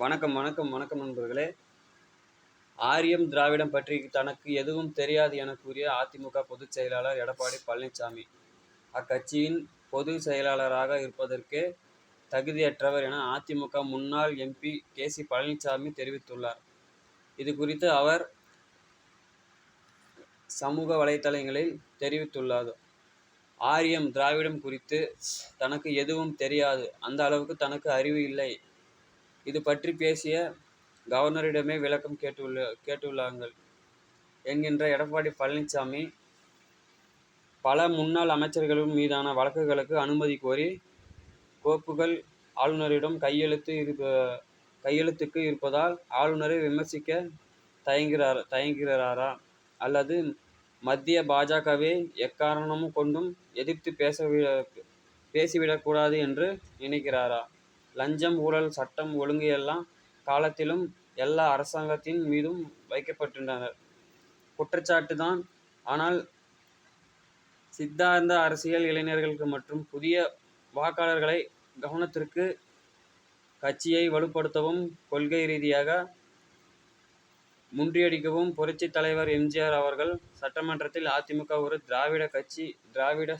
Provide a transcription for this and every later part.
வணக்கம் வணக்கம் வணக்கம் நண்பர்களே. ஆரியம் திராவிடம் பற்றி தனக்கு எதுவும் தெரியாது என கூறிய அதிமுக பொதுச் செயலாளர் எடப்பாடி பழனிசாமி அக்கட்சியின் பொதுச் செயலாளராக இருப்பதற்கே தகுதியற்றவர் என அதிமுக முன்னாள் எம்பி கே.சி. பழனிசாமி தெரிவித்துள்ளார். இது குறித்து அவர் சமூக வலைதளங்களில் தெரிவித்துள்ளார். ஆரியம் திராவிடம் குறித்து தனக்கு எதுவும் தெரியாது, அந்த அளவுக்கு தனக்கு அறிவு இல்லை. இது பற்றி பேசிய கவர்னரிடமே விளக்கம் கேட்டுள்ளார்கள் என்கின்ற எடப்பாடி பழனிசாமி பல முன்னாள் அமைச்சர்கள் மீதான வழக்குகளுக்கு அனுமதி கோரி கோப்புகள் ஆளுநரிடம் கையெழுத்துக்கு இருப்பதால் ஆளுநரை விமர்சிக்க தயங்குகிறாரா அல்லது மத்திய பாஜகவை எக்காரணம் கொண்டும் எதிர்த்து பேசிவிடக்கூடாது என்று நினைக்கிறாரா? லஞ்சம், ஊழல், சட்டம் ஒழுங்கு எல்லா காலத்திலும் எல்லா அரசாங்கத்தின் மீதும் வைக்கப்பட்டுள்ளன குற்றச்சாட்டு தான். ஆனால் சித்தாந்த அரசியல் இளைஞர்களுக்கு மற்றும் புதிய வாக்காளர்களை கவனத்திற்கு கட்சியை வலுப்படுத்தவும் கொள்கை ரீதியாக முறியடிக்கவும் புரட்சித் தலைவர் எம்.ஜி.ஆர். அவர்கள் சட்டமன்றத்தில் அதிமுக ஒரு திராவிட கட்சி, திராவிட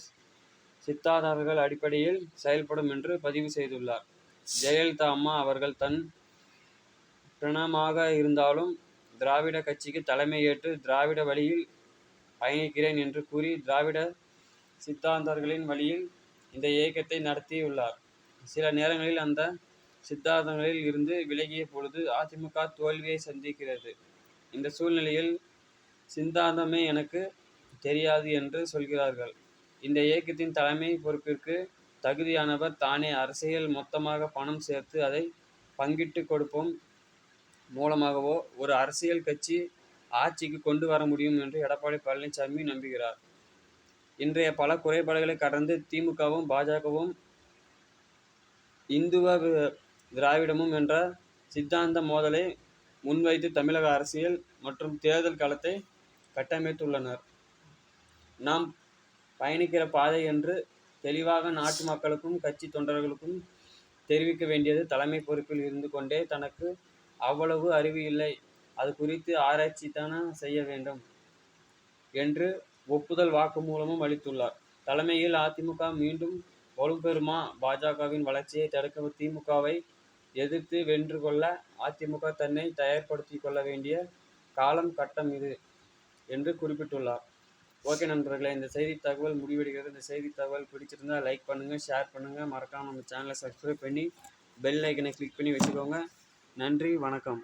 சித்தாந்தங்கள் அடிப்படையில் செயல்படும் என்று பதிவு செய்துள்ளார். ஜெயலலிதா அம்மா அவர்கள் தன் பிணமாக இருந்தாலும் திராவிட கட்சிக்கு தலைமை ஏற்று திராவிட வழியில் பயணிக்கிறேன் என்று கூறி திராவிட சித்தாந்தங்களின் வழியில் இந்த இயக்கத்தை நடத்தியுள்ளார். சில நேரங்களில் அந்த சித்தாந்தங்களில் இருந்து விலகிய பொழுது அதிமுக தோல்வியை சந்திக்கிறது. இந்த சூழ்நிலையில் சித்தாந்தமே எனக்கு தெரியாது என்று சொல்கிறார்கள். இந்த இயக்கத்தின் தலைமை பொறுப்பிற்கு தகுதியானவர் தானே. அரசியல் மொத்தமாக பணம் சேர்த்து அதை பங்கிட்டு கொடுப்போம் மூலமாகவோ ஒரு அரசியல் கட்சி ஆட்சிக்கு கொண்டு வர முடியும் என்று எடப்பாடி பழனிசாமி நம்புகிறார். இன்றைய பல குறைபாடுகளை கடந்து திமுகவும் பாஜகவும் இந்துவ திராவிடமும் என்ற சித்தாந்த மோதலை முன்வைத்து தமிழக அரசியல் மற்றும் தேர்தல் களத்தை கட்டமைத்துள்ளனர். நாம் பயணிக்கிற பாதை என்று தெளிவாக நாட்டு மக்களுக்கும் கட்சி தொண்டர்களுக்கும் தெரிவிக்க வேண்டியது. தலைமை பொறுப்பில் இருந்து கொண்டே தனக்கு அவ்வளவு அறிவு இல்லை, அது குறித்து ஆராய்ச்சி தானே செய்ய வேண்டும் என்று ஒப்புதல் வாக்குமூலமும் அளித்துள்ளார். தலைமையில் அதிமுக மீண்டும் வலுப்பெறுமா? பாஜகவின் வளர்ச்சியை தடுக்க திமுகவை எதிர்த்து வென்று கொள்ள அதிமுக தன்னை தயார்படுத்திக் கொள்ள வேண்டிய காலம் கட்டம் இது என்று குறிப்பிட்டுள்ளார். ஓகே நண்பர்களே, இந்த செய்தி தகவல் முடிவடைகிறது. இந்த செய்தி தகவல் பிடிச்சிருந்தால் லைக் பண்ணுங்கள், ஷேர் பண்ணுங்கள், மறக்காமல் நம்ம சேனலை சப்ஸ்கிரைப் பண்ணி பெல் ஐக்கனை கிளிக் பண்ணி வச்சுக்கோங்க. நன்றி, வணக்கம்.